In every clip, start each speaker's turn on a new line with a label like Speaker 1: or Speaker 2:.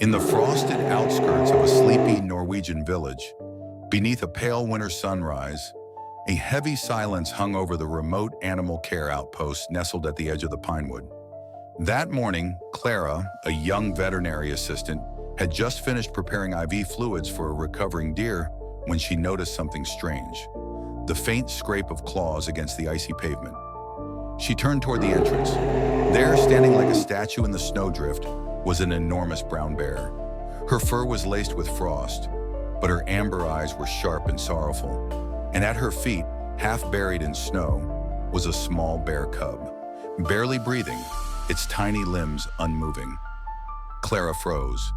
Speaker 1: In the frosted outskirts of a sleepy Norwegian village, beneath a pale winter sunrise, a heavy silence hung over the remote animal care outpost nestled at the edge of the pinewood. That morning, Clara, a young veterinary assistant, had just finished preparing IV fluids for a recovering deer when she noticed something strange: the faint scrape of claws against the icy pavement. She turned toward the entrance. There, standing like a statue in the snowdrift, was an enormous brown bear. Her fur was laced with frost, but her amber eyes were sharp and sorrowful. And at her feet, half buried in snow, was a small bear cub, barely breathing, its tiny limbs unmoving. Clara froze.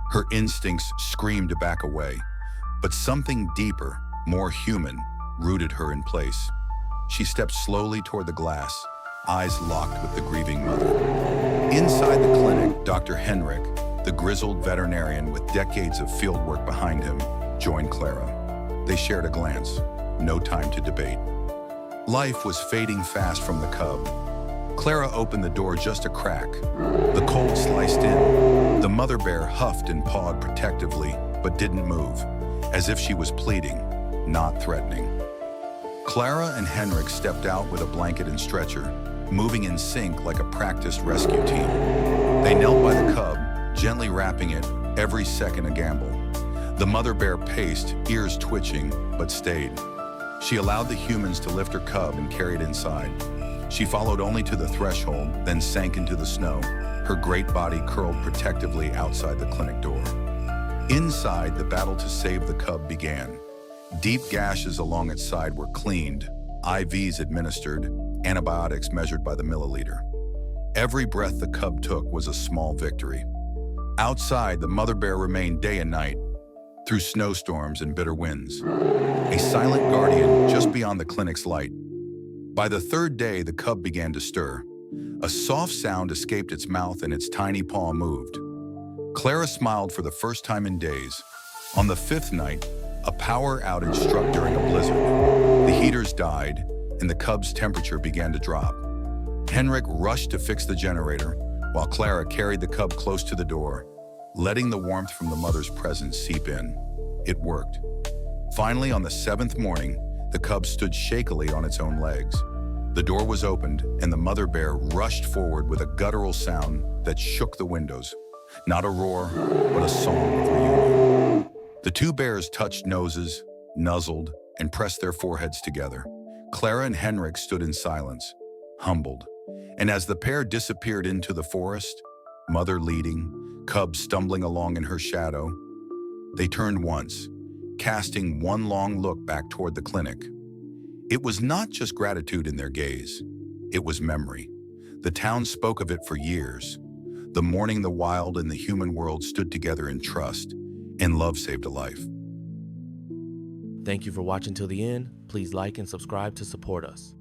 Speaker 1: Her instincts screamed to back away, but something deeper, more human, rooted her in place. She stepped slowly toward the glass, eyes locked with the grieving mother. Inside the clinic, Dr. Henrik, the grizzled veterinarian with decades of fieldwork behind him, joined Clara. They shared a glance, no time to debate. Life was fading fast from the cub. Clara opened the door just a crack. The cold sliced in. The mother bear huffed and pawed protectively, but didn't move, as if she was pleading, not threatening. Clara and Henrik stepped out with a blanket and stretcher, moving in sync like a practiced rescue team. They knelt by the cub, gently wrapping it, every second a gamble. The mother bear paced, ears twitching, but stayed. She allowed the humans to lift her cub and carry it inside. She followed only to the threshold, then sank into the snow, her great body curled protectively outside the clinic door. Inside, the battle to save the cub began. Deep gashes along its side were cleaned, IVs administered, antibiotics measured by the milliliter. Every breath the cub took was a small victory. Outside, the mother bear remained day and night, through snowstorms and bitter winds, a silent guardian just beyond the clinic's light. By the third day, the cub began to stir. A soft sound escaped its mouth and its tiny paw moved. Clara smiled for the first time in days. On the fifth night, a power outage struck during a blizzard. The heaters died, and the cub's temperature began to drop. Henrik rushed to fix the generator, while Clara carried the cub close to the door, letting the warmth from the mother's presence seep in. It worked. Finally, on the seventh morning, the cub stood shakily on its own legs. The door was opened, and the mother bear rushed forward with a guttural sound that shook the windows. Not a roar, but a song of reunion. The two bears touched noses, nuzzled, and pressed their foreheads together. Clara and Henrik stood in silence, humbled. And as the pair disappeared into the forest, mother leading, cub stumbling along in her shadow, they turned once, casting one long look back toward the clinic. It was not just gratitude in their gaze, it was memory. The town spoke of it for years. The morning the wild and the human world stood together in trust, and love saved a life.
Speaker 2: Thank you for watching till the end. Please like and subscribe to support us.